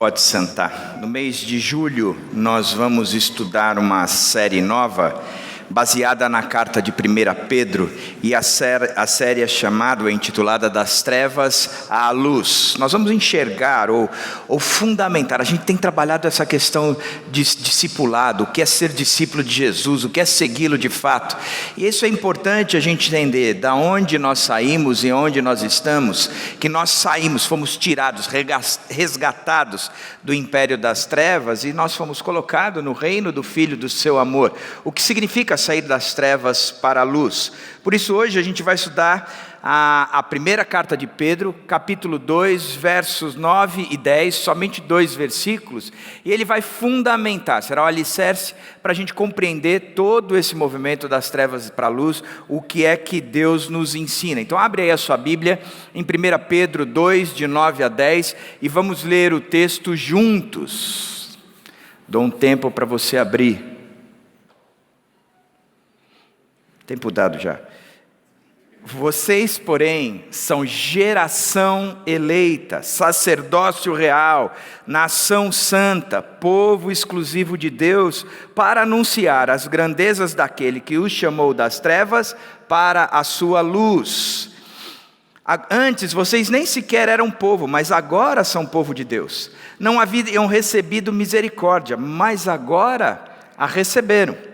Pode sentar. No mês de julho, nós vamos estudar uma série nova, baseada na carta de 1 Pedro, e a série é chamada, intitulada Das Trevas à Luz. Nós vamos enxergar ou fundamentar, a gente tem trabalhado essa questão de discipulado, o que é ser discípulo de Jesus, o que é segui-lo de fato, e isso é importante a gente entender, da onde nós saímos e onde nós estamos, que nós saímos, fomos tirados, resgatados do império das trevas, e nós fomos colocados no reino do Filho do seu amor, o que significa sair das trevas para a luz. Por isso hoje a gente vai estudar a primeira carta de Pedro, capítulo 2, versos 9 e 10, somente 2 versículos, e ele vai fundamentar, será o alicerce para a gente compreender todo esse movimento das trevas para a luz, o que é que Deus nos ensina. Então abre aí a sua Bíblia em 1 Pedro 2, de 9 a 10, e vamos ler o texto juntos. Dou um tempo para você abrir. Tempo dado já. Vocês, porém, são geração eleita, sacerdócio real, nação santa, povo exclusivo de Deus, para anunciar as grandezas daquele que os chamou das trevas para a sua luz. Antes vocês nem sequer eram povo, mas agora são povo de Deus. Não haviam recebido misericórdia, mas agora a receberam.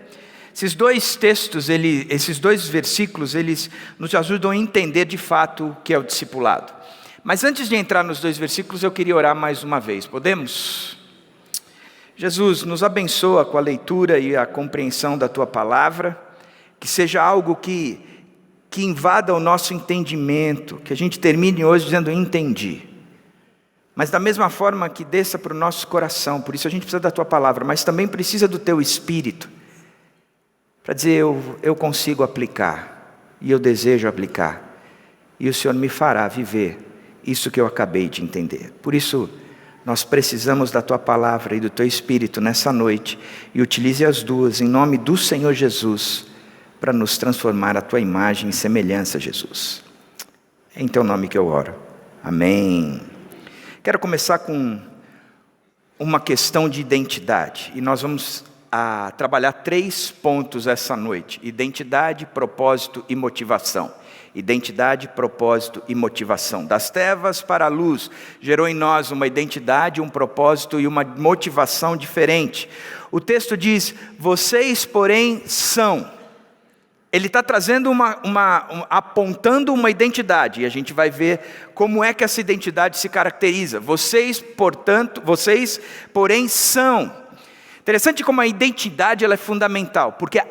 Esses dois textos, esses dois versículos, eles nos ajudam a entender de fato o que é o discipulado. Mas antes de entrar nos dois versículos, eu queria orar mais uma vez. Podemos? Jesus, nos abençoa com a leitura e a compreensão da Tua palavra, que seja algo que invada o nosso entendimento, que a gente termine hoje dizendo entendi. Mas da mesma forma que desça para o nosso coração, por isso a gente precisa da Tua palavra, mas também precisa do Teu Espírito, para dizer, eu consigo aplicar, e eu desejo aplicar, e o Senhor me fará viver isso que eu acabei de entender. Por isso, nós precisamos da Tua palavra e do Teu Espírito nessa noite, e utilize as duas, em nome do Senhor Jesus, para nos transformar a Tua imagem e semelhança, Jesus. É em Teu nome que eu oro. Amém. Quero começar com uma questão de identidade, e nós vamos trabalhar 3 pontos essa noite: identidade, propósito e motivação. Identidade, propósito e motivação. Das trevas para a luz, gerou em nós uma identidade, um propósito e uma motivação diferente. O texto diz, vocês porém são. Ele está trazendo apontando uma identidade, e a gente vai ver como é que essa identidade se caracteriza. Vocês, porém, são. Interessante como a identidade ela é fundamental, porque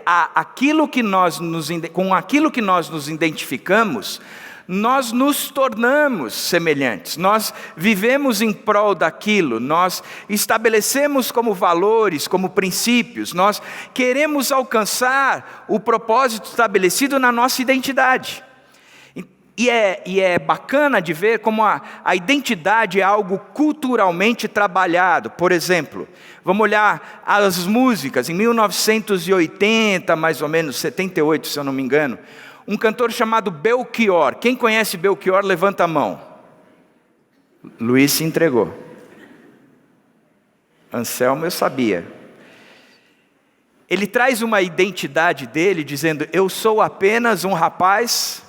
com aquilo que nós nos identificamos, nós nos tornamos semelhantes, nós vivemos em prol daquilo, nós estabelecemos como valores, como princípios, nós queremos alcançar o propósito estabelecido na nossa identidade. E é bacana de ver como a identidade é algo culturalmente trabalhado. Por exemplo, vamos olhar as músicas. Em 1980, mais ou menos, 78, se eu não me engano, um cantor chamado Belchior. Quem conhece Belchior, levanta a mão. Luiz se entregou. Anselmo, eu sabia. Ele traz uma identidade dele, dizendo, eu sou apenas um rapaz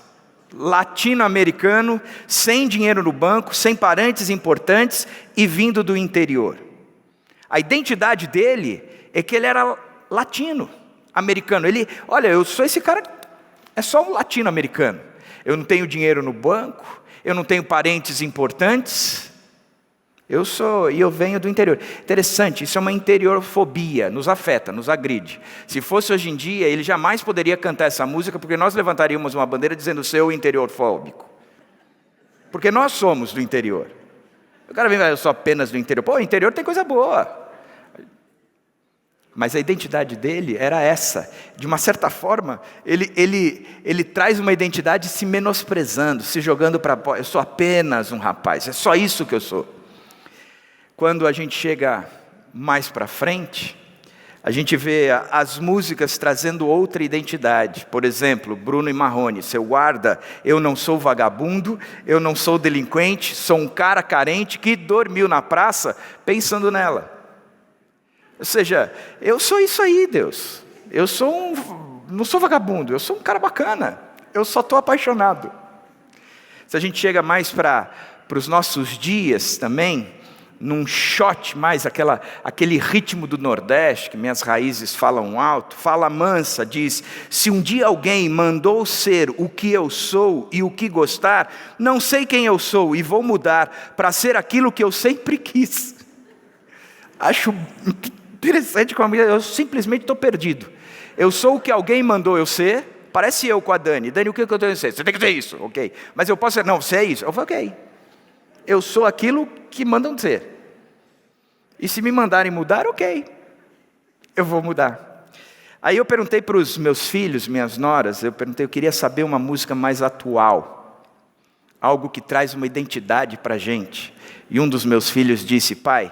latino-americano, sem dinheiro no banco, sem parentes importantes e vindo do interior. A identidade dele é que ele era latino-americano. Olha, eu sou esse cara, é só um latino-americano. Eu não tenho dinheiro no banco, eu não tenho parentes importantes, eu venho do interior. Interessante, isso é uma interiorfobia, nos afeta, nos agride. Se fosse hoje em dia, ele jamais poderia cantar essa música, porque nós levantaríamos uma bandeira dizendo seu interiorfóbico. Porque nós somos do interior. O cara vem, eu sou apenas do interior. Pô, o interior tem coisa boa. Mas a identidade dele era essa. De uma certa forma, ele traz uma identidade se menosprezando, se jogando para... Eu sou apenas um rapaz, é só isso que eu sou. Quando a gente chega mais para frente, A gente vê as músicas trazendo outra identidade. Por exemplo, Bruno e Marrone, seu guarda, eu não sou vagabundo, eu não sou delinquente, sou um cara carente que dormiu na praça pensando nela. Ou seja, eu sou isso aí, Deus. Não sou vagabundo, eu sou um cara bacana. Eu só estou apaixonado. Se a gente chega mais para os nossos dias também, num shot mais, aquele ritmo do Nordeste, que minhas raízes falam alto, fala mansa, diz, se um dia alguém mandou ser o que eu sou e o que gostar, não sei quem eu sou e vou mudar para ser aquilo que eu sempre quis. Acho interessante como eu simplesmente estou perdido. Eu sou o que alguém mandou eu ser, parece eu com a Dani. Dani, o que eu tenho que ser? Você tem que ser isso, ok. Mas eu posso ser, não, você é isso. Eu falo, ok. Eu sou aquilo que mandam ser. E se me mandarem mudar, ok. Eu vou mudar. Aí eu perguntei para os meus filhos, minhas noras, eu queria saber uma música mais atual. Algo que traz uma identidade para a gente. E um dos meus filhos disse, pai,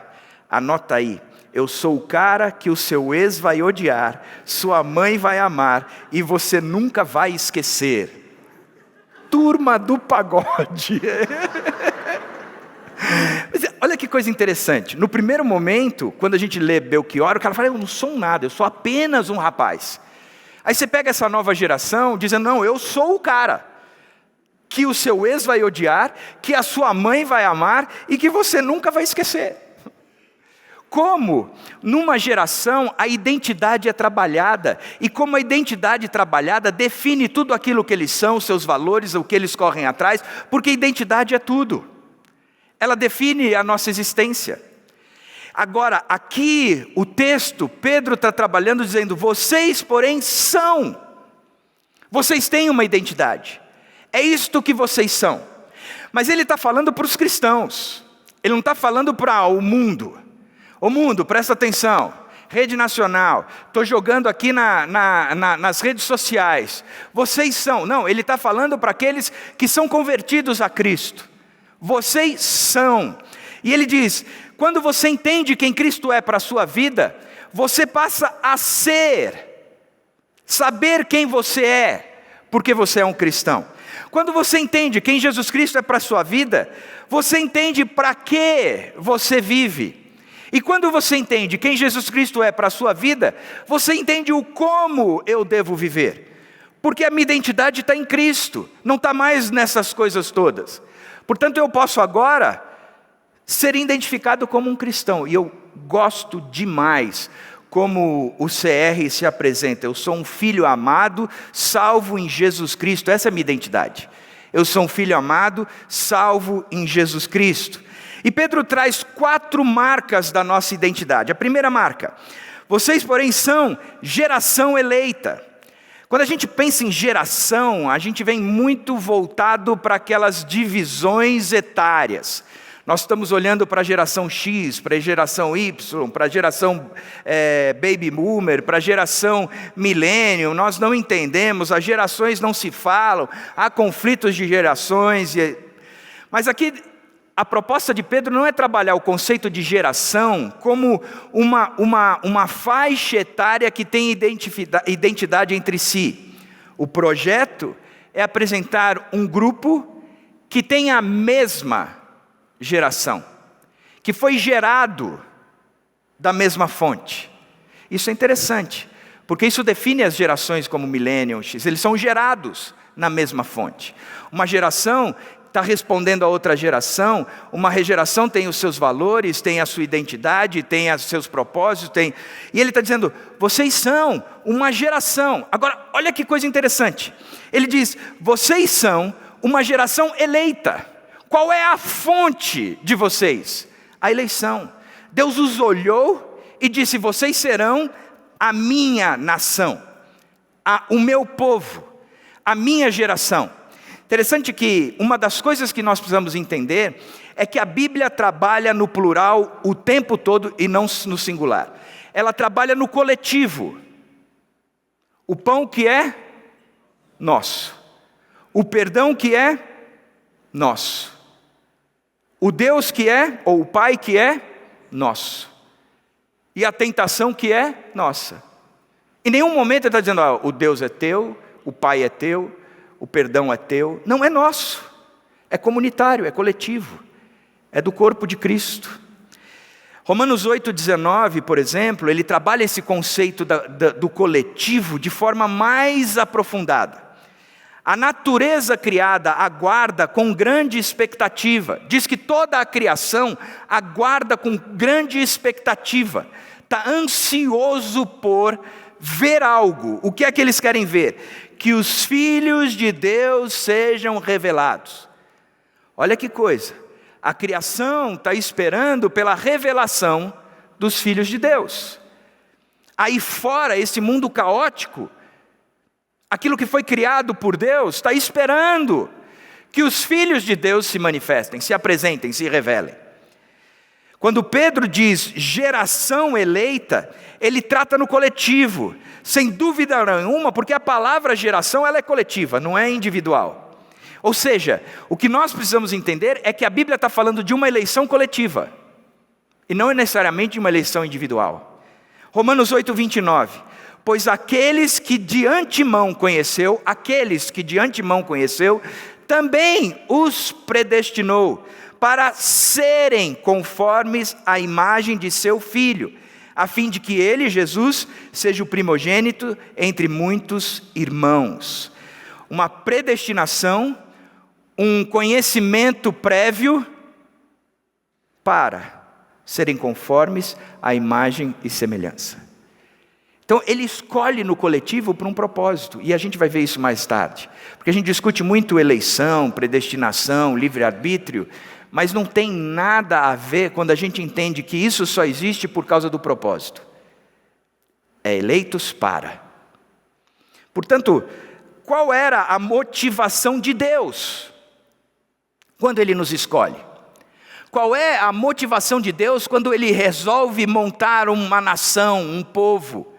anota aí. Eu sou o cara que o seu ex vai odiar, sua mãe vai amar e você nunca vai esquecer. Turma do Pagode. Mas olha que coisa interessante. No primeiro momento, quando a gente lê Belchior, o cara fala, eu não sou um nada, eu sou apenas um rapaz. Aí você pega essa nova geração, dizendo, não, eu sou o cara que o seu ex vai odiar, que a sua mãe vai amar e que você nunca vai esquecer. Como numa geração a identidade é trabalhada, e como a identidade trabalhada define tudo aquilo que eles são, seus valores, o que eles correm atrás, porque identidade é tudo. Ela define a nossa existência. Agora, aqui o texto, Pedro está trabalhando dizendo, vocês porém são. Vocês têm uma identidade. É isto que vocês são. Mas ele está falando para os cristãos. Ele não está falando para o mundo. O mundo, presta atenção, rede nacional, estou jogando aqui nas redes sociais, vocês são, não, ele está falando para aqueles que são convertidos a Cristo, vocês são, e ele diz, quando você entende quem Cristo é para a sua vida, você passa a saber quem você é, porque você é um cristão. Quando você entende quem Jesus Cristo é para a sua vida, você entende para que você vive. E quando você entende quem Jesus Cristo é para a sua vida, você entende o como eu devo viver. Porque a minha identidade está em Cristo, não está mais nessas coisas todas. Portanto, eu posso agora ser identificado como um cristão. E eu gosto demais como o CR se apresenta. Eu sou um filho amado, salvo em Jesus Cristo. Essa é a minha identidade. Eu sou um filho amado, salvo em Jesus Cristo. E Pedro traz 4 marcas da nossa identidade. A primeira marca, vocês porém são geração eleita. Quando a gente pensa em geração, a gente vem muito voltado para aquelas divisões etárias. Nós estamos olhando para a geração X, para a geração Y, para a geração Baby Boomer, para a geração Millennium. Nós não entendemos, as gerações não se falam, há conflitos de gerações. Mas aqui a proposta de Pedro não é trabalhar o conceito de geração como uma faixa etária que tem identidade entre si. O projeto é apresentar um grupo que tem a mesma geração, que foi gerado da mesma fonte. Isso é interessante, porque isso define as gerações como Millennium X, eles são gerados na mesma fonte. Uma geração está respondendo a outra geração, uma geração tem os seus valores, tem a sua identidade, tem os seus propósitos, e ele está dizendo, vocês são uma geração. Agora, olha que coisa interessante, ele diz, vocês são uma geração eleita. Qual é a fonte de vocês? A eleição. Deus os olhou e disse, vocês serão a minha nação, o meu povo, a minha geração. Interessante que uma das coisas que nós precisamos entender é que a Bíblia trabalha no plural o tempo todo e não no singular. Ela trabalha no coletivo. O pão que é nosso. O perdão que é nosso. O Deus que é, ou o Pai que é nosso. e a tentação que é nossa. Em nenhum momento ele está dizendo, o Deus é teu, o Pai é teu, o perdão é teu. Não, é nosso, é comunitário, é coletivo, é do corpo de Cristo. Romanos 8,19, por exemplo, ele trabalha esse conceito do coletivo de forma mais aprofundada. A natureza criada aguarda com grande expectativa. Diz que toda a criação aguarda com grande expectativa. Está ansioso por ver algo. O que é que eles querem ver? Que os filhos de Deus sejam revelados. Olha que coisa. A criação está esperando pela revelação dos filhos de Deus. Aí fora, esse mundo caótico, aquilo que foi criado por Deus está esperando que os filhos de Deus se manifestem, se apresentem, se revelem. Quando Pedro diz geração eleita, ele trata no coletivo, sem dúvida nenhuma, porque a palavra geração ela é coletiva, não é individual. Ou seja, o que nós precisamos entender é que a Bíblia está falando de uma eleição coletiva, e não necessariamente de uma eleição individual. Romanos 8,29. Pois aqueles que de antemão conheceu, também os predestinou para serem conformes à imagem de seu Filho, a fim de que ele, Jesus, seja o primogênito entre muitos irmãos. Uma predestinação, um conhecimento prévio para serem conformes à imagem e semelhança. Então, ele escolhe no coletivo por um propósito, e a gente vai ver isso mais tarde. Porque a gente discute muito eleição, predestinação, livre-arbítrio, mas não tem nada a ver quando a gente entende que isso só existe por causa do propósito. É eleitos para. Portanto, qual era a motivação de Deus quando Ele nos escolhe? Qual é a motivação de Deus quando Ele resolve montar uma nação, um povo?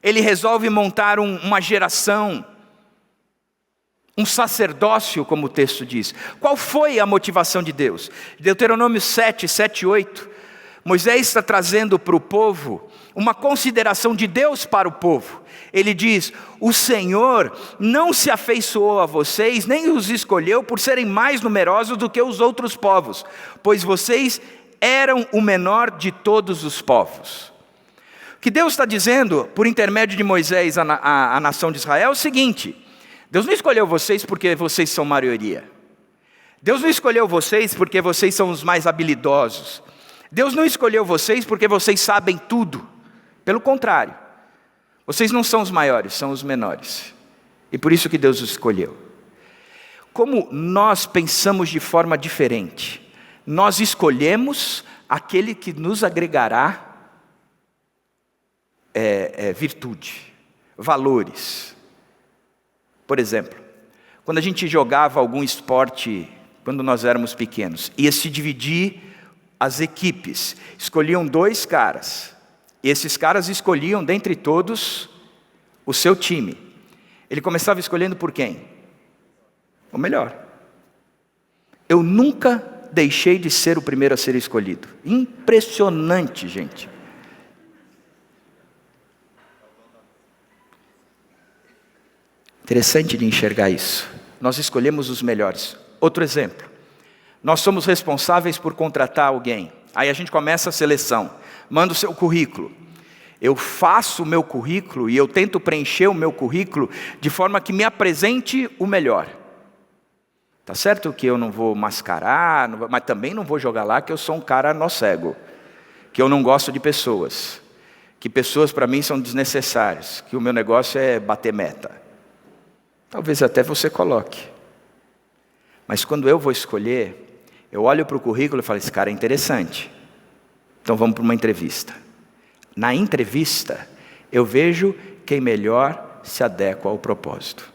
Ele resolve montar uma geração, um sacerdócio, como o texto diz. Qual foi a motivação de Deus? Deuteronômio 7, 7 e 8. Moisés está trazendo para o povo uma consideração de Deus para o povo. Ele diz, o Senhor não se afeiçoou a vocês, nem os escolheu por serem mais numerosos do que os outros povos, pois vocês eram o menor de todos os povos. O que Deus está dizendo, por intermédio de Moisés à nação de Israel, é o seguinte: Deus não escolheu vocês porque vocês são maioria. Deus não escolheu vocês porque vocês são os mais habilidosos. Deus não escolheu vocês porque vocês sabem tudo. Pelo contrário, vocês não são os maiores, são os menores. E por isso que Deus os escolheu. Como nós pensamos de forma diferente, nós escolhemos aquele que nos agregará virtude, valores. Por exemplo, quando a gente jogava algum esporte, quando nós éramos pequenos, ia se dividir as equipes, escolhiam 2 caras, e esses caras escolhiam dentre todos o seu time. Ele começava escolhendo por quem? O melhor. Eu nunca deixei de ser o primeiro a ser escolhido. Impressionante, gente. Interessante de enxergar isso. Nós escolhemos os melhores. Outro exemplo. Nós somos responsáveis por contratar alguém. Aí a gente começa a seleção. Manda o seu currículo. Eu faço o meu currículo e eu tento preencher o meu currículo de forma que me apresente o melhor. Tá certo que eu não vou mascarar, mas também não vou jogar lá que eu sou um cara nó cego. Que eu não gosto de pessoas. Que pessoas para mim são desnecessárias. Que o meu negócio é bater meta. Talvez até você coloque. Mas quando eu vou escolher, eu olho para o currículo e falo, esse cara é interessante. Então vamos para uma entrevista. Na entrevista, eu vejo quem melhor se adequa ao propósito.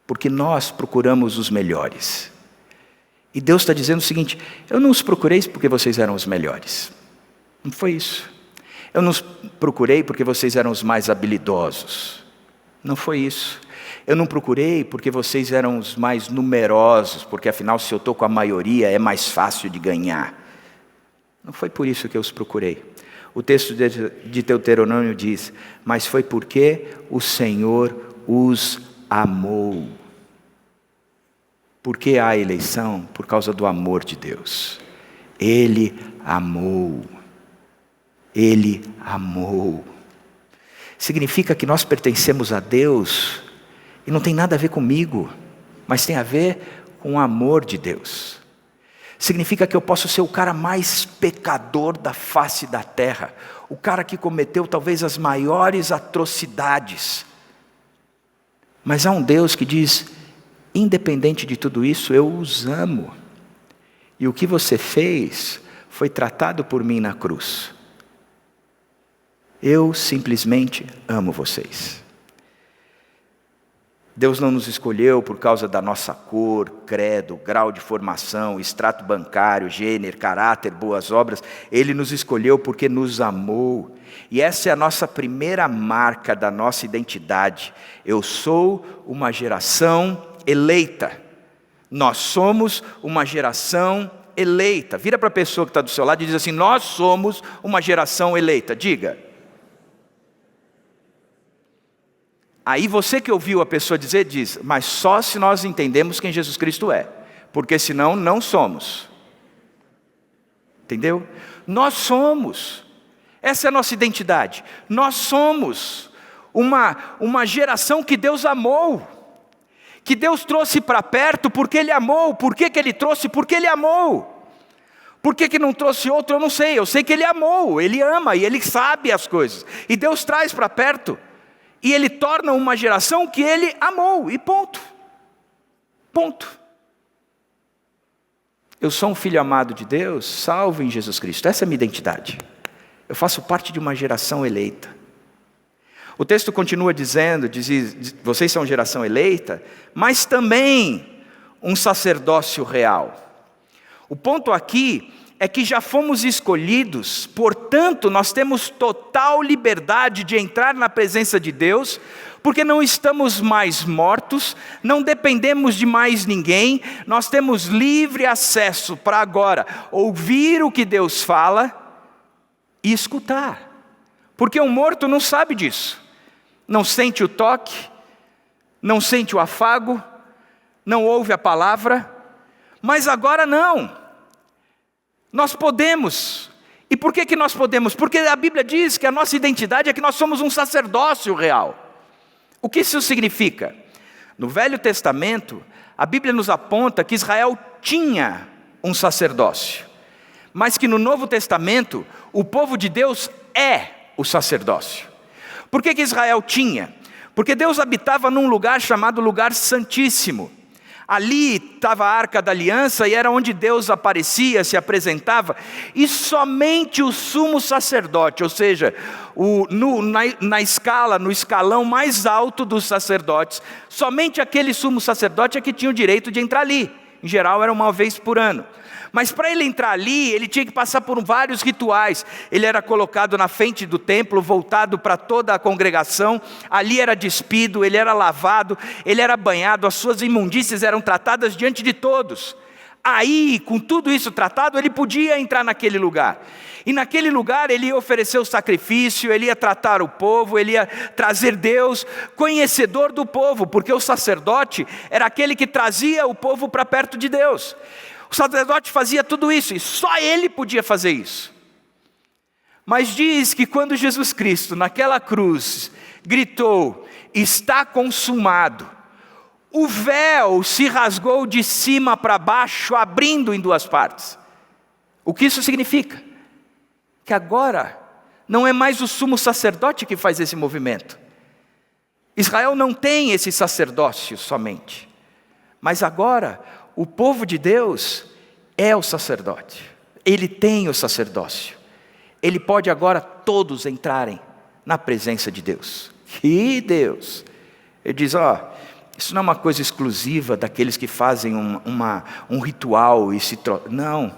Porque nós procuramos os melhores. E Deus está dizendo o seguinte, eu não os procurei porque vocês eram os melhores. Não foi isso. Eu não os procurei porque vocês eram os mais habilidosos. Não foi isso. Eu não procurei porque vocês eram os mais numerosos, porque afinal se eu estou com a maioria é mais fácil de ganhar. Não foi por isso que eu os procurei. O texto de Deuteronômio diz: mas foi porque o Senhor os amou. Por que há eleição? Por causa do amor de Deus. Ele amou. Ele amou. Significa que nós pertencemos a Deus e não tem nada a ver comigo, mas tem a ver com o amor de Deus. Significa que eu posso ser o cara mais pecador da face da terra, o cara que cometeu talvez as maiores atrocidades, mas há um Deus que diz: independente de tudo isso, eu os amo, e o que você fez foi tratado por mim na cruz. Eu simplesmente amo vocês. Deus não nos escolheu por causa da nossa cor, credo, grau de formação, extrato bancário, gênero, caráter, boas obras. Ele nos escolheu porque nos amou. E essa é a nossa primeira marca da nossa identidade. Eu sou uma geração eleita. Nós somos uma geração eleita. Vira para a pessoa que está do seu lado e diz assim: nós somos uma geração eleita. Diga. Aí você que ouviu a pessoa dizer, diz: mas só se nós entendemos quem Jesus Cristo é, porque senão não somos. Entendeu? Nós somos. Essa é a nossa identidade. Nós somos uma geração que Deus amou, que Deus trouxe para perto porque Ele amou. Por que Ele trouxe? Porque Ele amou. Por que não trouxe outro? Eu não sei. Eu sei que Ele amou, Ele ama e Ele sabe as coisas. E Deus traz para perto. E Ele torna uma geração que Ele amou, e ponto. Ponto. Eu sou um filho amado de Deus, salvo em Jesus Cristo. Essa é a minha identidade. Eu faço parte de uma geração eleita. O texto continua dizendo, vocês são geração eleita, mas também um sacerdócio real. O ponto aqui é que já fomos escolhidos, portanto nós temos total liberdade de entrar na presença de Deus, porque não estamos mais mortos, não dependemos de mais ninguém, nós temos livre acesso para agora ouvir o que Deus fala e escutar, porque um morto não sabe disso, não sente o toque, não sente o afago, não ouve a palavra, mas agora não. Nós podemos. E por que nós podemos? Porque a Bíblia diz que a nossa identidade é que nós somos um sacerdócio real. O que isso significa? No Velho Testamento, a Bíblia nos aponta que Israel tinha um sacerdócio, mas que no Novo Testamento, o povo de Deus é o sacerdócio. Por que Israel tinha? Porque Deus habitava num lugar chamado Lugar Santíssimo. Ali estava a Arca da Aliança e era onde Deus aparecia, se apresentava, e somente o sumo sacerdote, ou seja, no escalão mais alto dos sacerdotes, somente aquele sumo sacerdote é que tinha o direito de entrar ali. Em geral era uma vez por ano. Mas para ele entrar ali, ele tinha que passar por vários rituais. Ele era colocado na frente do templo, voltado para toda a congregação. Ali era despido, ele era lavado, ele era banhado, as suas imundícias eram tratadas diante de todos. Aí, com tudo isso tratado, ele podia entrar naquele lugar. E naquele lugar ele ia oferecer o sacrifício, ele ia tratar o povo, ele ia trazer Deus, conhecedor do povo, porque o sacerdote era aquele que trazia o povo para perto de Deus. O sacerdote fazia tudo isso e só ele podia fazer isso. Mas diz que quando Jesus Cristo, naquela cruz, gritou: está consumado, o véu se rasgou de cima para baixo, abrindo em duas partes. O que isso significa? Que agora não é mais o sumo sacerdote que faz esse movimento. Israel não tem esse sacerdócio somente, mas agora o povo de Deus é o sacerdote. Ele tem o sacerdócio. Ele pode agora todos entrarem na presença de Deus. Que Deus! Ele diz: isso não é uma coisa exclusiva daqueles que fazem um ritual e se trocam. Não,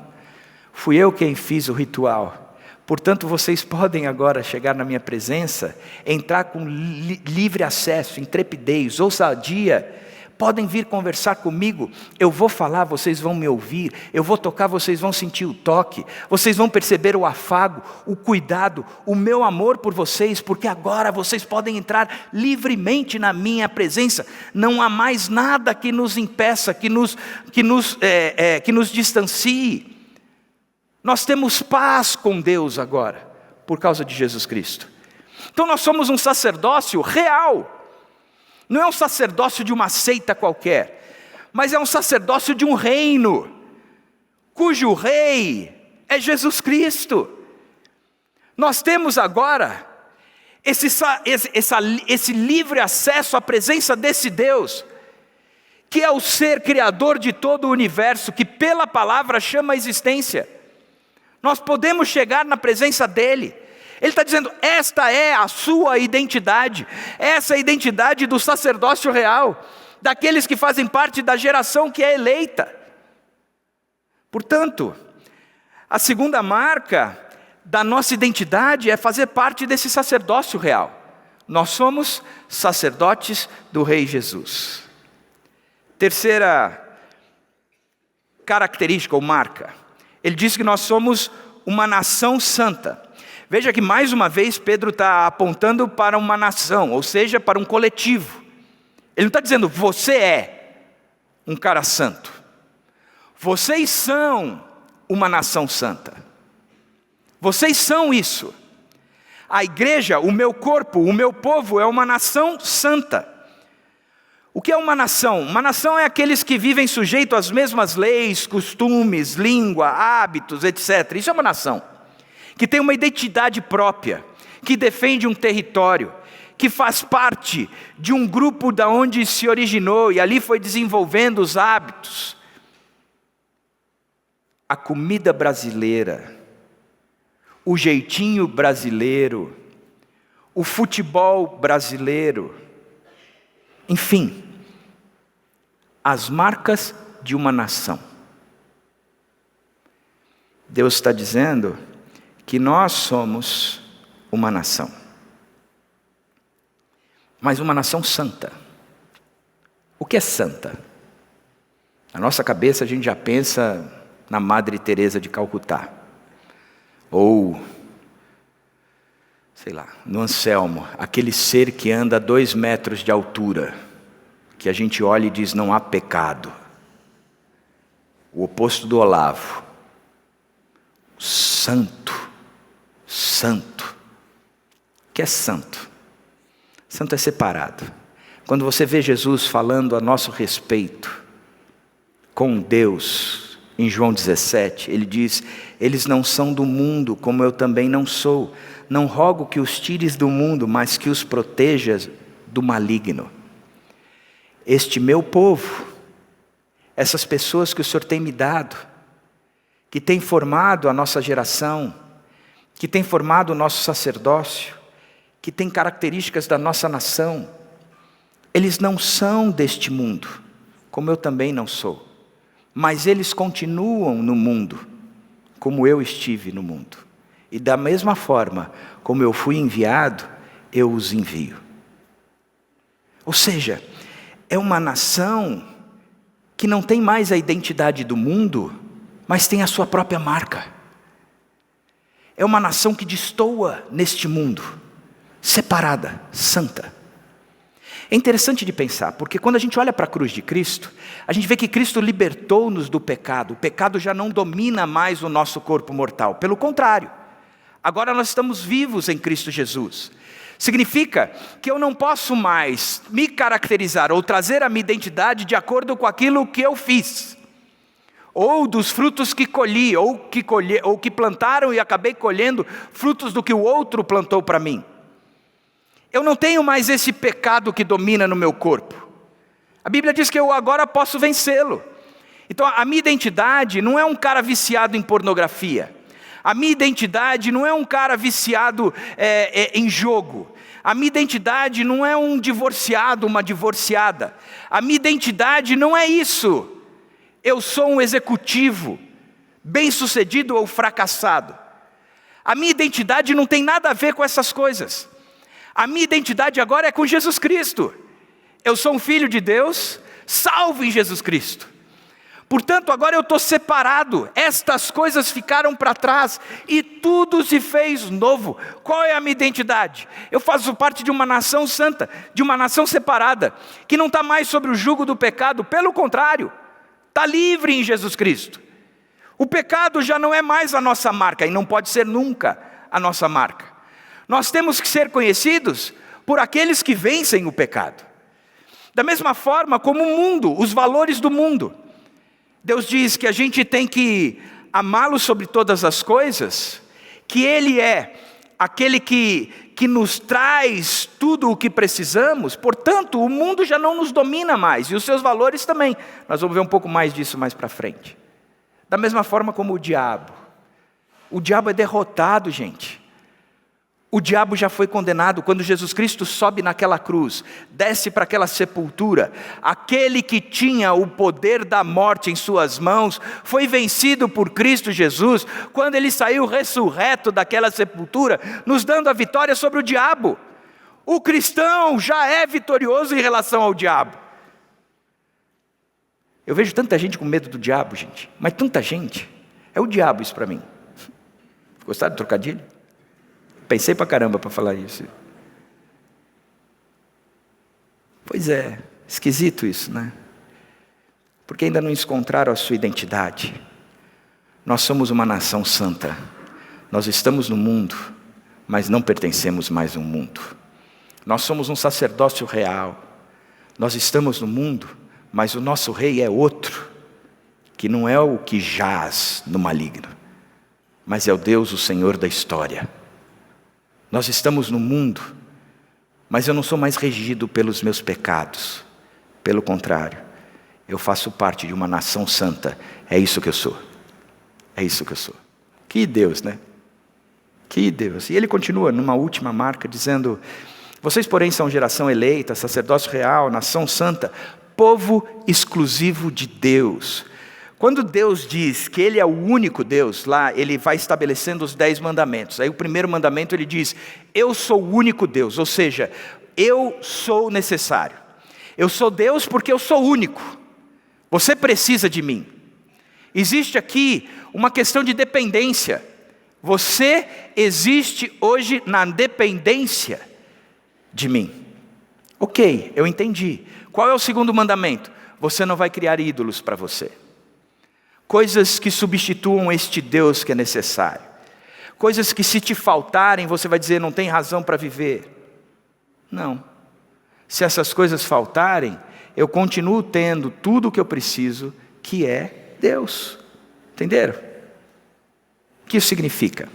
fui eu quem fiz o ritual. Portanto, vocês podem agora chegar na minha presença, entrar com livre acesso, intrepidez, ousadia, podem vir conversar comigo, eu vou falar, vocês vão me ouvir, eu vou tocar, vocês vão sentir o toque, vocês vão perceber o afago, o cuidado, o meu amor por vocês, porque agora vocês podem entrar livremente na minha presença, não há mais nada que nos impeça, que nos distancie. Nós temos paz com Deus agora, por causa de Jesus Cristo. Então nós somos um sacerdócio real. Não é um sacerdócio de uma seita qualquer, mas é um sacerdócio de um reino, cujo rei é Jesus Cristo. Nós temos agora esse livre acesso à presença desse Deus, que é o ser criador de todo o universo, que pela palavra chama a existência. Nós podemos chegar na presença dEle. Ele está dizendo, esta é a sua identidade, essa é a identidade do sacerdócio real, daqueles que fazem parte da geração que é eleita. Portanto, a segunda marca da nossa identidade é fazer parte desse sacerdócio real. Nós somos sacerdotes do Rei Jesus. Terceira característica ou marca, ele diz que nós somos uma nação santa. Veja que mais uma vez Pedro está apontando para uma nação, ou seja, para um coletivo. Ele não está dizendo, você é um cara santo. Vocês são uma nação santa. Vocês são isso. A igreja, o meu corpo, o meu povo é uma nação santa. O que é uma nação? Uma nação é aqueles que vivem sujeito às mesmas leis, costumes, língua, hábitos, etc. Isso é uma nação. Que tem uma identidade própria, que defende um território, que faz parte de um grupo da onde se originou e ali foi desenvolvendo os hábitos. A comida brasileira, o jeitinho brasileiro, o futebol brasileiro, enfim, as marcas de uma nação. Deus está dizendo que nós somos uma nação, mas uma nação santa. O que é santa? Na nossa cabeça a gente já pensa na Madre Teresa de Calcutá, ou, sei lá, no Anselmo, aquele ser que anda a 2 metros de altura, que a gente olha e diz não há pecado. O oposto do Olavo, santo. Santo. O que é santo? Santo é separado. Quando você vê Jesus falando a nosso respeito com Deus, em João 17, ele diz, eles não são do mundo, como eu também não sou. Não rogo que os tires do mundo, mas que os protejas do maligno. Este meu povo, essas pessoas que o Senhor tem me dado, que tem formado a nossa geração, que tem formado o nosso sacerdócio, que tem características da nossa nação, eles não são deste mundo, como eu também não sou, mas eles continuam no mundo, como eu estive no mundo, e da mesma forma como eu fui enviado, eu os envio. Ou seja, é uma nação que não tem mais a identidade do mundo, mas tem a sua própria marca. É uma nação que destoa neste mundo, separada, santa. É interessante de pensar, porque quando a gente olha para a cruz de Cristo, a gente vê que Cristo libertou-nos do pecado. O pecado já não domina mais o nosso corpo mortal. Pelo contrário, agora nós estamos vivos em Cristo Jesus. Significa que eu não posso mais me caracterizar ou trazer a minha identidade de acordo com aquilo que eu fiz, ou dos frutos que colhi, ou que plantaram e acabei colhendo frutos do que o outro plantou para mim. Eu não tenho mais esse pecado que domina no meu corpo. A Bíblia diz que eu agora posso vencê-lo. Então a minha identidade não é um cara viciado em pornografia. A minha identidade não é um cara viciado em jogo. A minha identidade não é um divorciado, uma divorciada. A minha identidade não é isso. Eu sou um executivo, bem-sucedido ou fracassado. A minha identidade não tem nada a ver com essas coisas. A minha identidade agora é com Jesus Cristo. Eu sou um filho de Deus, salvo em Jesus Cristo. Portanto, agora eu estou separado, estas coisas ficaram para trás e tudo se fez novo. Qual é a minha identidade? Eu faço parte de uma nação santa, de uma nação separada, que não está mais sobre o jugo do pecado, pelo contrário, está livre em Jesus Cristo. O pecado já não é mais a nossa marca e não pode ser nunca a nossa marca. Nós temos que ser conhecidos por aqueles que vencem o pecado. Da mesma forma como o mundo, os valores do mundo. Deus diz que a gente tem que amá-lo sobre todas as coisas, que Ele é aquele que nos traz tudo o que precisamos, portanto o mundo já não nos domina mais, e os seus valores também. Nós vamos ver um pouco mais disso mais para frente. Da mesma forma como o diabo é derrotado, gente. O diabo já foi condenado. Quando Jesus Cristo sobe naquela cruz, desce para aquela sepultura, aquele que tinha o poder da morte em suas mãos, foi vencido por Cristo Jesus, quando ele saiu ressurreto daquela sepultura, nos dando a vitória sobre o diabo. O cristão já é vitorioso em relação ao diabo. Eu vejo tanta gente com medo do diabo, gente, mas tanta gente. É o diabo isso para mim. Gostaram do trocadilho? Pensei pra caramba para falar isso. Pois é, esquisito isso, né? Porque ainda não encontraram a sua identidade. Nós somos uma nação santa. Nós estamos no mundo, mas não pertencemos mais ao mundo. Nós somos um sacerdócio real. Nós estamos no mundo, mas o nosso rei é outro, que não é o que jaz no maligno, mas é o Deus, o Senhor da história. Nós estamos no mundo, mas eu não sou mais regido pelos meus pecados. Pelo contrário, eu faço parte de uma nação santa. É isso que eu sou. É isso que eu sou. Que Deus, né? Que Deus. E ele continua numa última marca dizendo: vocês, porém, são geração eleita, sacerdócio real, nação santa, povo exclusivo de Deus. Quando Deus diz que Ele é o único Deus, lá Ele vai estabelecendo os 10 mandamentos. Aí o primeiro mandamento Ele diz: eu sou o único Deus, ou seja, eu sou necessário. Eu sou Deus porque eu sou único. Você precisa de mim. Existe aqui uma questão de dependência. Você existe hoje na dependência de mim. Ok, eu entendi. Qual é o segundo mandamento? Você não vai criar ídolos para você. Coisas que substituam este Deus que é necessário. Coisas que se te faltarem, você vai dizer, não tem razão para viver. Não. Se essas coisas faltarem, eu continuo tendo tudo o que eu preciso, que é Deus. Entenderam? O que isso significa?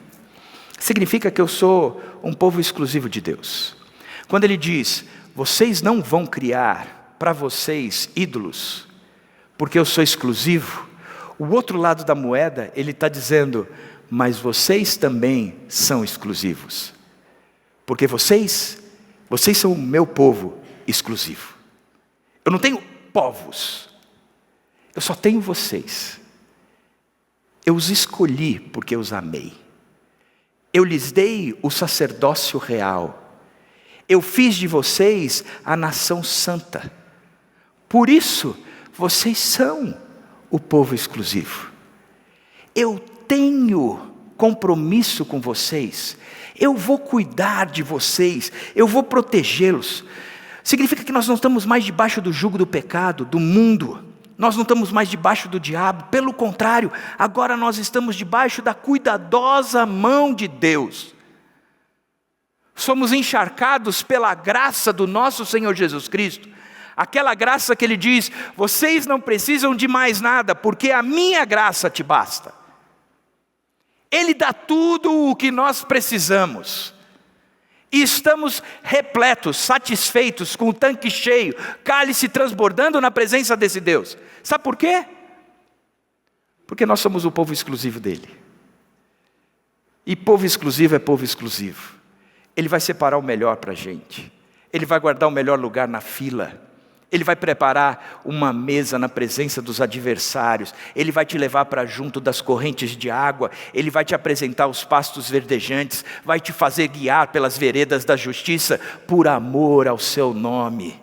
Significa que eu sou um povo exclusivo de Deus. Quando Ele diz, vocês não vão criar para vocês ídolos, porque eu sou exclusivo. O outro lado da moeda, ele está dizendo, mas vocês também são exclusivos. Porque vocês são o meu povo exclusivo. Eu não tenho povos, eu só tenho vocês. Eu os escolhi porque eu os amei. Eu lhes dei o sacerdócio real. Eu fiz de vocês a nação santa. Por isso, vocês são o povo exclusivo. Eu tenho compromisso com vocês. Eu vou cuidar de vocês. Eu vou protegê-los. Significa que nós não estamos mais debaixo do jugo do pecado, do mundo. Nós não estamos mais debaixo do diabo. Pelo contrário, agora nós estamos debaixo da cuidadosa mão de Deus. Somos encharcados pela graça do nosso Senhor Jesus Cristo. Aquela graça que Ele diz, vocês não precisam de mais nada, porque a minha graça te basta. Ele dá tudo o que nós precisamos. E estamos repletos, satisfeitos, com o tanque cheio, cálice transbordando na presença desse Deus. Sabe por quê? Porque nós somos o povo exclusivo dEle. E povo exclusivo é povo exclusivo. Ele vai separar o melhor para a gente. Ele vai guardar o melhor lugar na fila. Ele vai preparar uma mesa na presença dos adversários. Ele vai te levar para junto das correntes de água. Ele vai te apresentar os pastos verdejantes. Vai te fazer guiar pelas veredas da justiça por amor ao seu nome.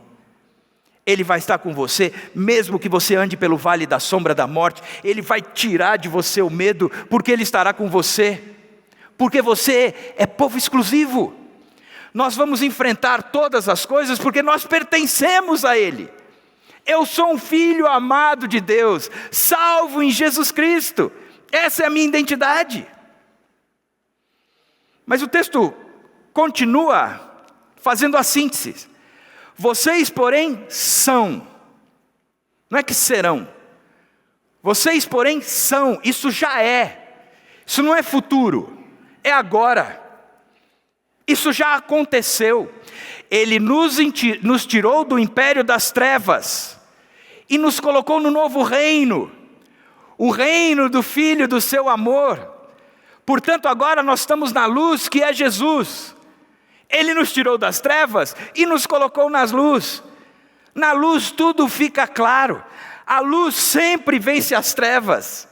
Ele vai estar com você, mesmo que você ande pelo vale da sombra da morte. Ele vai tirar de você o medo, porque Ele estará com você. Porque você é povo exclusivo. Nós vamos enfrentar todas as coisas, porque nós pertencemos a Ele. Eu sou um filho amado de Deus, salvo em Jesus Cristo. Essa é a minha identidade. Mas o texto continua fazendo a síntese. Vocês, porém, são. Não é que serão. Vocês, porém, são. Isso já é. Isso não é futuro. É agora. Isso já aconteceu. Ele nos tirou do império das trevas e nos colocou no novo reino. O reino do Filho do seu amor. Portanto, agora nós estamos na luz que é Jesus. Ele nos tirou das trevas e nos colocou nas luz. Na luz tudo fica claro. A luz sempre vence as trevas.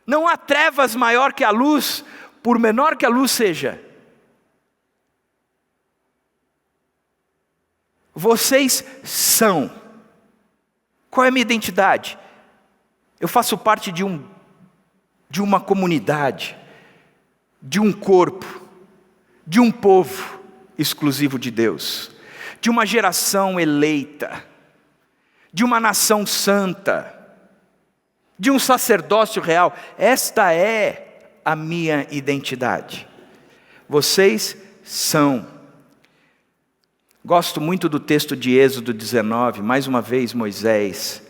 Não há trevas maior que a luz, por menor que a luz seja. Vocês são. Qual é a minha identidade? Eu faço parte de uma comunidade, de um corpo, de um povo exclusivo de Deus, de uma geração eleita, de uma nação santa, de um sacerdócio real. Esta é a minha identidade. Vocês são. Gosto muito do texto de Êxodo 19, mais uma vez Moisés,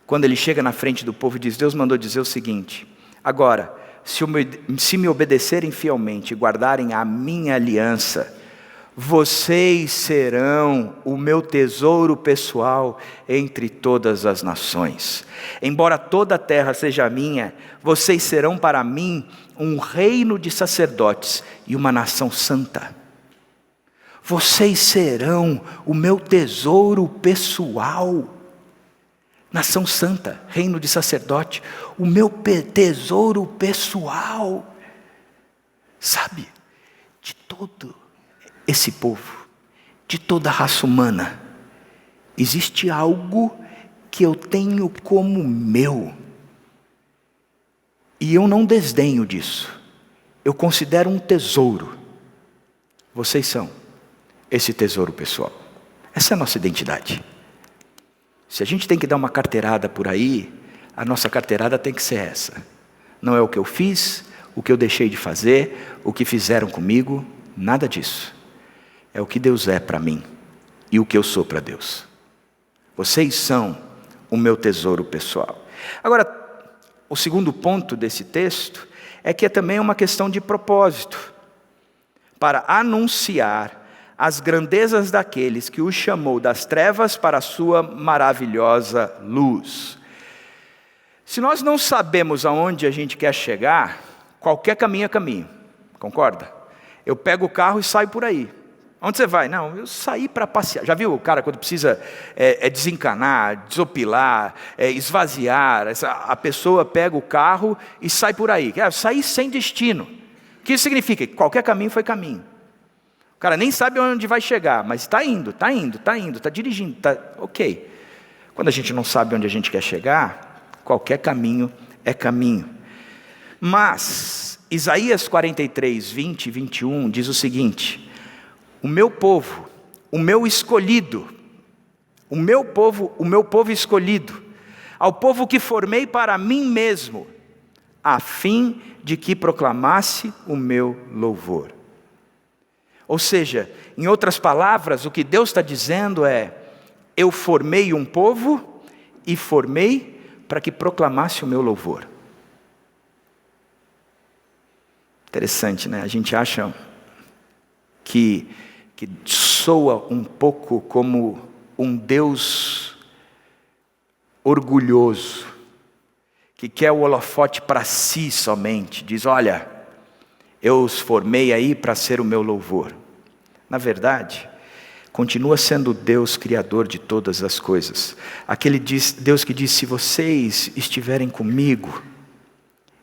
quando ele chega na frente do povo e diz: Deus mandou dizer o seguinte: agora, se me obedecerem fielmente e guardarem a minha aliança, vocês serão o meu tesouro pessoal entre todas as nações. Embora toda a terra seja minha, vocês serão para mim um reino de sacerdotes e uma nação santa. Vocês serão o meu tesouro pessoal. Nação santa, reino de sacerdote, o meu tesouro pessoal. Sabe, de todo esse povo, de toda a raça humana, existe algo que eu tenho como meu. E eu não desdenho disso. Eu considero um tesouro. Vocês são esse tesouro pessoal. Essa é a nossa identidade. Se a gente tem que dar uma carteirada por aí, a nossa carteirada tem que ser essa. Não é o que eu fiz, o que eu deixei de fazer, o que fizeram comigo, nada disso. É o que Deus é para mim e o que eu sou para Deus. Vocês são o meu tesouro pessoal. Agora, o segundo ponto desse texto é que é também uma questão de propósito. Para anunciar as grandezas daqueles que o chamou das trevas para a sua maravilhosa luz. Se nós não sabemos aonde a gente quer chegar, qualquer caminho é caminho, concorda? Eu pego o carro e saio por aí. Onde você vai? Não, eu saí para passear. Já viu o cara quando precisa desencanar, desopilar, esvaziar? A pessoa pega o carro e sai por aí. Sair sem destino. O que isso significa? Qualquer caminho foi caminho. O cara nem sabe onde vai chegar, mas está indo, está dirigindo, ok. Quando a gente não sabe onde a gente quer chegar, qualquer caminho é caminho. Mas, Isaías 43, 20 e 21 diz o seguinte: o meu povo, o meu escolhido, o meu povo escolhido, ao povo que formei para mim mesmo, a fim de que proclamasse o meu louvor. Ou seja, em outras palavras, o que Deus está dizendo é: eu formei um povo e formei para que proclamasse o meu louvor. Interessante, né? A gente acha que soa um pouco como um Deus orgulhoso, que quer o holofote para si somente. Diz: olha, eu os formei aí para ser o meu louvor. Na verdade, continua sendo Deus criador de todas as coisas. Aquele Deus que diz: se vocês estiverem comigo,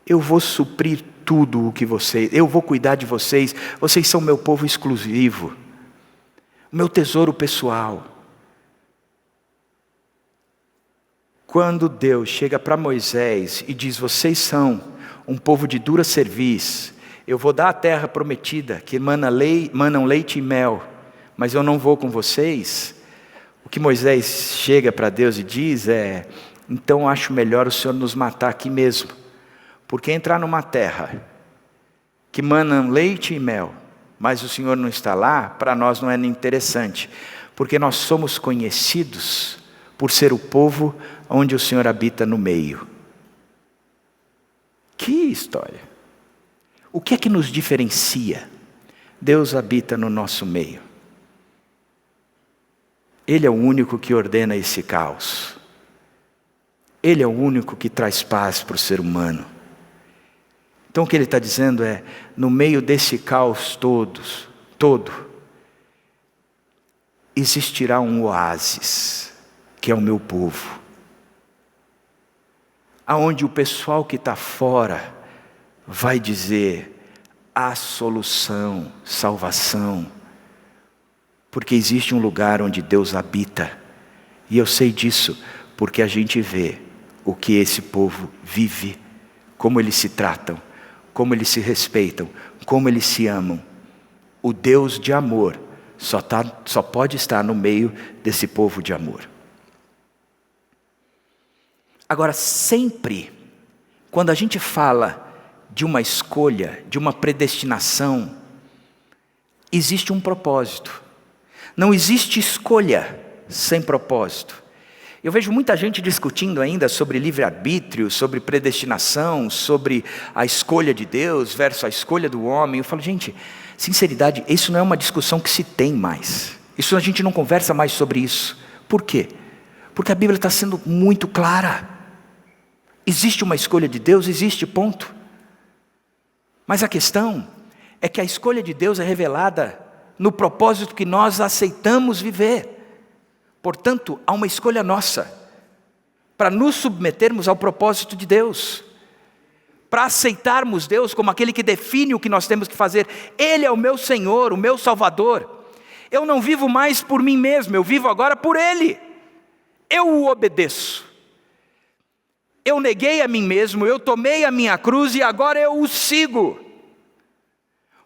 eu vou suprir tudo o que vocês, eu vou cuidar de vocês, vocês são meu povo exclusivo, meu tesouro pessoal. Quando Deus chega para Moisés e diz: vocês são um povo de dura cerviz, eu vou dar a terra prometida, que manam leite e mel, mas eu não vou com vocês. O que Moisés chega para Deus e diz é: então acho melhor o Senhor nos matar aqui mesmo, porque entrar numa terra que manam leite e mel, mas o Senhor não está lá, para nós não é nem interessante, porque nós somos conhecidos por ser o povo onde o Senhor habita no meio. Que história! O que é que nos diferencia? Deus habita no nosso meio. Ele é o único que ordena esse caos. Ele é o único que traz paz para o ser humano. Então o que ele está dizendo é: no meio desse caos todo, existirá um oásis, que é o meu povo. Aonde o pessoal que está fora vai dizer: há solução, salvação. Porque existe um lugar onde Deus habita. E eu sei disso, porque a gente vê o que esse povo vive, como eles se tratam, como eles se respeitam, como eles se amam. O Deus de amor só pode estar no meio desse povo de amor. Agora, sempre, quando a gente fala de uma escolha, de uma predestinação, existe um propósito. Não existe escolha sem propósito. Eu vejo muita gente discutindo ainda sobre livre-arbítrio, sobre predestinação, sobre a escolha de Deus versus a escolha do homem. Eu falo: gente, sinceridade, isso não é uma discussão que se tem mais. Isso a gente não conversa mais sobre isso. Por quê? Porque a Bíblia está sendo muito clara. Existe uma escolha de Deus, existe, ponto. Mas a questão é que a escolha de Deus é revelada no propósito que nós aceitamos viver. Portanto, há uma escolha nossa, para nos submetermos ao propósito de Deus, para aceitarmos Deus como aquele que define o que nós temos que fazer. Ele é o meu Senhor, o meu Salvador. Eu não vivo mais por mim mesmo, eu vivo agora por Ele. Eu o obedeço. Eu neguei a mim mesmo, eu tomei a minha cruz e agora eu o sigo.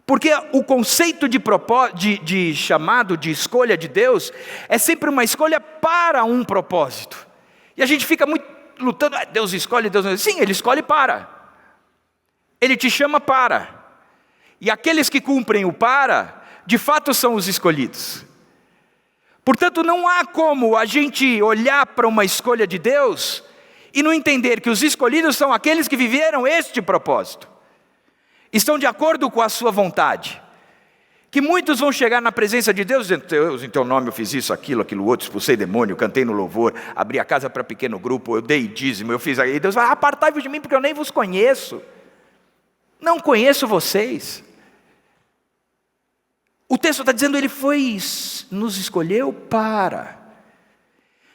Porque o conceito de chamado, de escolha de Deus, é sempre uma escolha para um propósito. E a gente fica muito lutando: Deus escolhe, Deus não. Sim, Ele escolhe para. Ele te chama para. E aqueles que cumprem o para, de fato são os escolhidos. Portanto, não há como a gente olhar para uma escolha de Deus e não entender que os escolhidos são aqueles que viveram este propósito. Estão de acordo com a sua vontade. Que muitos vão chegar na presença de Deus dizendo: Deus, em teu nome eu fiz isso, aquilo outro, expulsei demônio, cantei no louvor, abri a casa para pequeno grupo, eu dei dízimo, eu fiz aí. E Deus vai: apartai-vos de mim porque eu nem vos conheço. Não conheço vocês. O texto está dizendo: Ele nos escolheu para.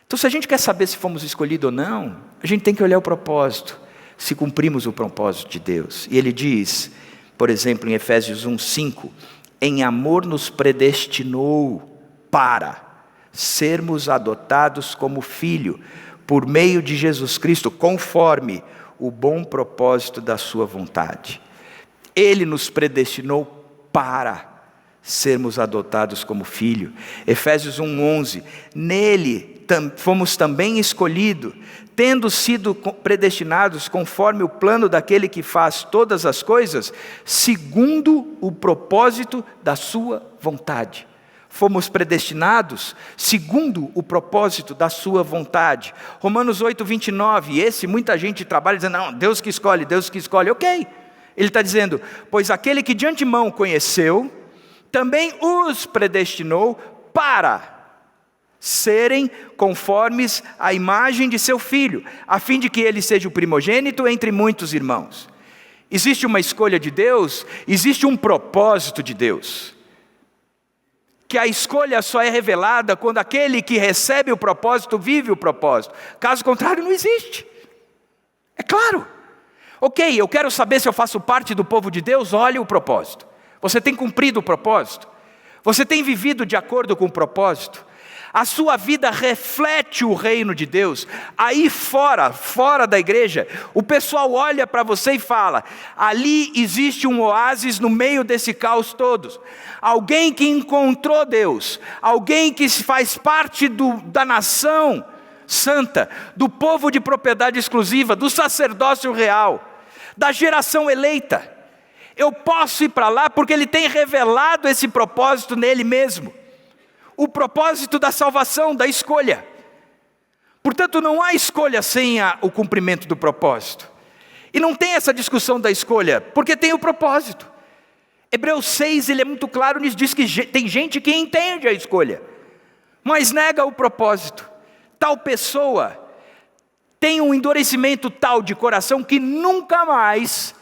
Então, se a gente quer saber se fomos escolhidos ou não, a gente tem que olhar o propósito, se cumprimos o propósito de Deus. E ele diz, por exemplo, em Efésios 1:5, em amor nos predestinou para sermos adotados como filho, por meio de Jesus Cristo, conforme o bom propósito da sua vontade. Ele nos predestinou para sermos adotados como filho. Efésios 1:11, nele fomos também escolhidos, tendo sido predestinados conforme o plano daquele que faz todas as coisas, segundo o propósito da sua vontade. Fomos predestinados segundo o propósito da sua vontade. Romanos 8:29, esse muita gente trabalha dizendo: não, Deus que escolhe, ok. Ele está dizendo: pois aquele que de antemão conheceu, também os predestinou para serem conformes à imagem de seu filho, a fim de que ele seja o primogênito entre muitos irmãos. Existe uma escolha de Deus, existe um propósito de Deus. Que a escolha só é revelada quando aquele que recebe o propósito vive o propósito. Caso contrário, não existe. É claro. Ok, eu quero saber se eu faço parte do povo de Deus. Olhe o propósito. Você tem cumprido o propósito? Você tem vivido de acordo com o propósito? a sua vida reflete o reino de Deus, aí fora da igreja, o pessoal olha para você e fala: ali existe um oásis no meio desse caos todo. Alguém que encontrou Deus, alguém que faz parte da nação santa, do povo de propriedade exclusiva, do sacerdócio real, da geração eleita. Eu posso ir para lá porque Ele tem revelado esse propósito nele mesmo. O propósito da salvação, da escolha. Portanto, não há escolha sem o cumprimento do propósito. E não tem essa discussão da escolha, porque tem o propósito. Hebreus 6, ele é muito claro nisso, diz que tem gente que entende a escolha, mas nega o propósito. Tal pessoa tem um endurecimento tal de coração que nunca mais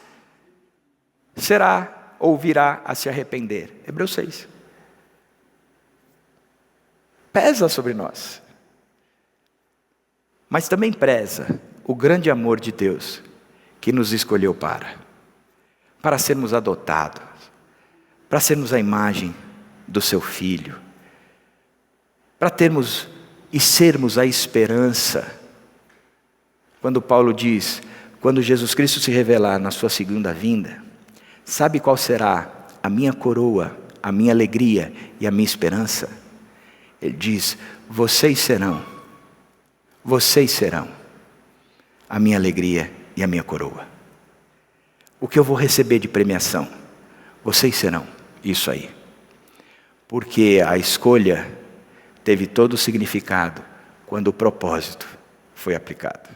será ou virá a se arrepender. Hebreus 6. Pesa sobre nós, mas também preza o grande amor de Deus que nos escolheu para sermos adotados, para sermos a imagem do seu Filho, para termos e sermos a esperança. Quando Paulo diz, quando Jesus Cristo se revelar na sua segunda vinda, sabe qual será a minha coroa, a minha alegria e a minha esperança? Ele diz, vocês serão a minha alegria e a minha coroa. O que eu vou receber de premiação? Vocês serão isso aí. Porque a escolha teve todo o significado quando o propósito foi aplicado.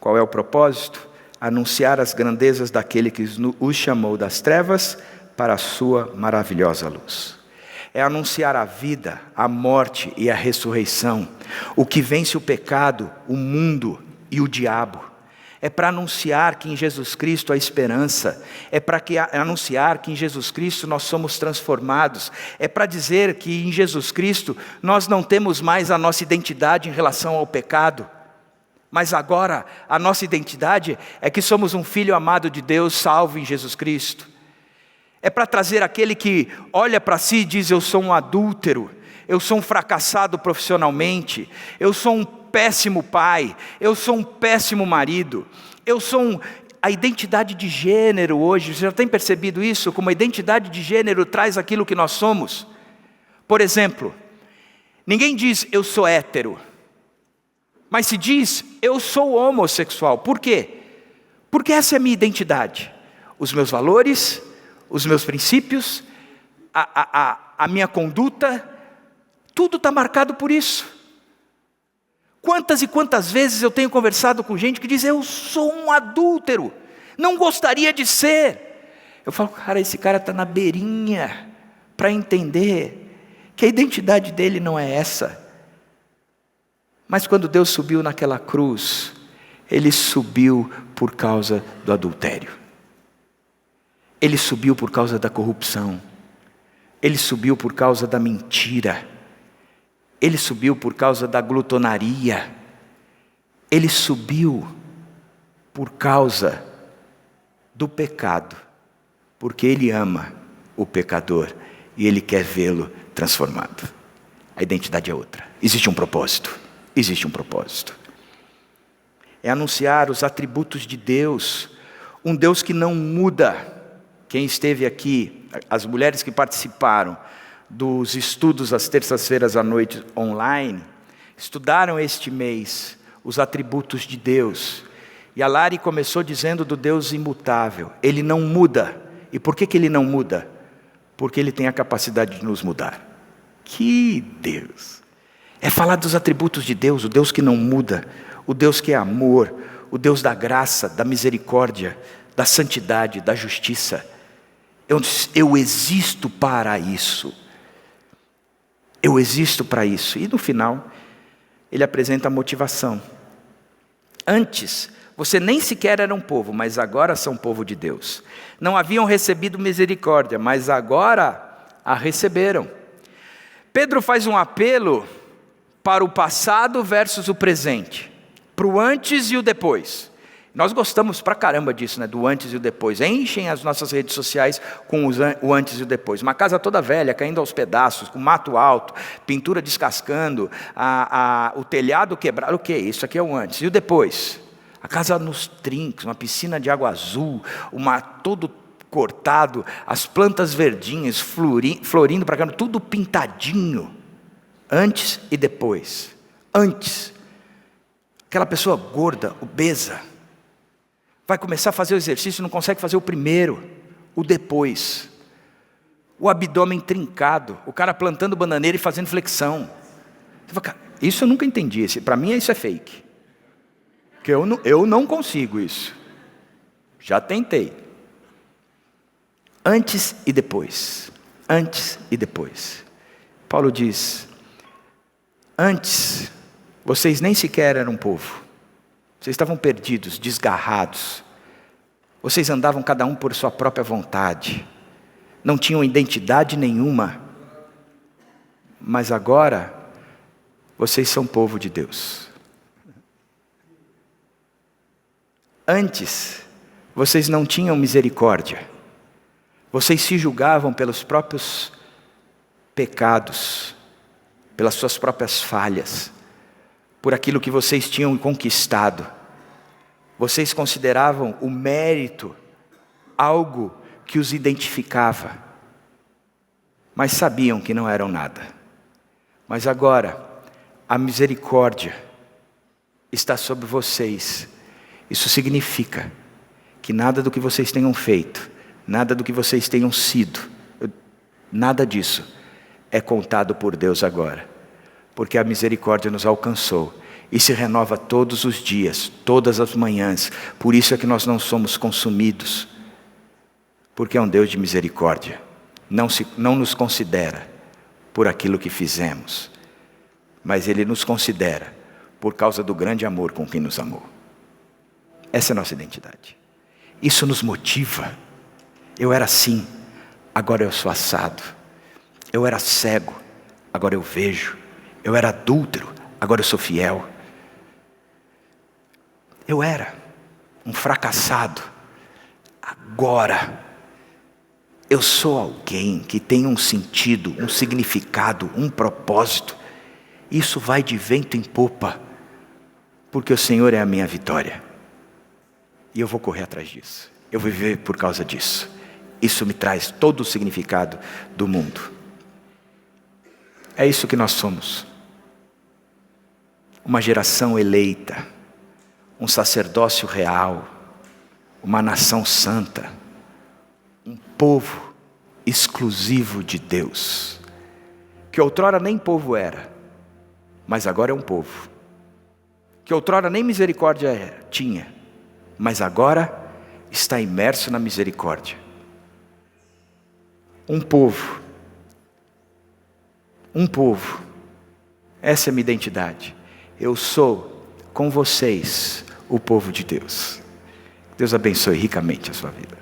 Qual é o propósito? Anunciar as grandezas daquele que os chamou das trevas para a sua maravilhosa luz. É anunciar a vida, a morte e a ressurreição, o que vence o pecado, o mundo e o diabo. É para anunciar que em Jesus Cristo há esperança, é para anunciar que em Jesus Cristo nós somos transformados, é para dizer que em Jesus Cristo nós não temos mais a nossa identidade em relação ao pecado, mas agora a nossa identidade é que somos um filho amado de Deus, salvo em Jesus Cristo. É para trazer aquele que olha para si e diz, eu sou um adúltero, eu sou um fracassado profissionalmente, eu sou um péssimo pai, eu sou um péssimo marido, a identidade de gênero hoje, você já tem percebido isso? Como a identidade de gênero traz aquilo que nós somos. Por exemplo, ninguém diz, eu sou hétero, mas se diz, eu sou homossexual. Por quê? Porque essa é a minha identidade, os meus valores, os meus princípios, a minha conduta, tudo está marcado por isso. Quantas e quantas vezes eu tenho conversado com gente que diz, eu sou um adúltero, não gostaria de ser. Eu falo, cara, esse cara está na beirinha para entender que a identidade dele não é essa. Mas quando Deus subiu naquela cruz, Ele subiu por causa do adultério. Ele subiu por causa da corrupção. Ele subiu por causa da mentira. Ele subiu por causa da glutonaria. Ele subiu por causa do pecado. Porque Ele ama o pecador e Ele quer vê-lo transformado. A identidade é outra. Existe um propósito. Existe um propósito. É anunciar os atributos de Deus. Um Deus que não muda. Quem esteve aqui, as mulheres que participaram dos estudos às terças-feiras à noite online, estudaram este mês os atributos de Deus. E a Lari começou dizendo do Deus imutável. Ele não muda. E por que Ele não muda? Porque Ele tem a capacidade de nos mudar. Que Deus! É falar dos atributos de Deus, o Deus que não muda, o Deus que é amor, o Deus da graça, da misericórdia, da santidade, da justiça. Eu existo para isso. Eu existo para isso. E no final, Ele apresenta a motivação. Antes, você nem sequer era um povo, mas agora são povo de Deus. Não haviam recebido misericórdia, mas agora a receberam. Pedro faz um apelo para o passado versus o presente, para o antes e o depois. Nós gostamos pra caramba disso, né? Do antes e o depois. Enchem as nossas redes sociais com o antes e o depois. Uma casa toda velha, caindo aos pedaços, com mato alto, pintura descascando, o telhado quebrado. O que é isso? Aqui é o antes. E o depois? A casa nos trinques, uma piscina de água azul, todo cortado, as plantas verdinhas, florindo para cá, tudo pintadinho. Antes e depois. Antes. Aquela pessoa gorda, obesa, vai começar a fazer o exercício, não consegue fazer o primeiro, o depois. O abdômen trincado, o cara plantando bananeira e fazendo flexão. Você fala, cara, isso eu nunca entendi, para mim isso é fake. Porque eu não consigo isso. Já tentei. Antes e depois. Antes e depois. Paulo diz, antes, vocês nem sequer eram um povo. Vocês estavam perdidos, desgarrados. Vocês andavam cada um por sua própria vontade. Não tinham identidade nenhuma. Mas agora, vocês são povo de Deus. Antes, vocês não tinham misericórdia. Vocês se julgavam pelos próprios pecados, pelas suas próprias falhas, por aquilo que vocês tinham conquistado. Vocês consideravam o mérito algo que os identificava, mas sabiam que não eram nada. Mas agora, a misericórdia está sobre vocês. Isso significa que nada do que vocês tenham feito, nada do que vocês tenham sido, nada disso é contado por Deus agora, porque a misericórdia nos alcançou e se renova todos os dias, todas as manhãs. Por isso é que nós não somos consumidos, porque é um Deus de misericórdia. Não nos considera por aquilo que fizemos, mas Ele nos considera por causa do grande amor com quem nos amou. Essa é a nossa identidade. Isso nos motiva. Eu era assim, agora eu sou assado. Eu era cego, agora eu vejo. Eu era adúltero, agora eu sou fiel. Eu era um fracassado, agora eu sou alguém que tem um sentido, um significado, um propósito. Isso vai de vento em popa, porque o Senhor é a minha vitória. E eu vou correr atrás disso, eu vou viver por causa disso. Isso me traz todo o significado do mundo. É isso que nós somos. Uma geração eleita, um sacerdócio real, uma nação santa, um povo exclusivo de Deus, que outrora nem povo era, mas agora é um povo, que outrora nem misericórdia tinha, mas agora está imerso na misericórdia. Um povo, essa é a minha identidade. Eu sou com vocês o povo de Deus. Deus abençoe ricamente a sua vida.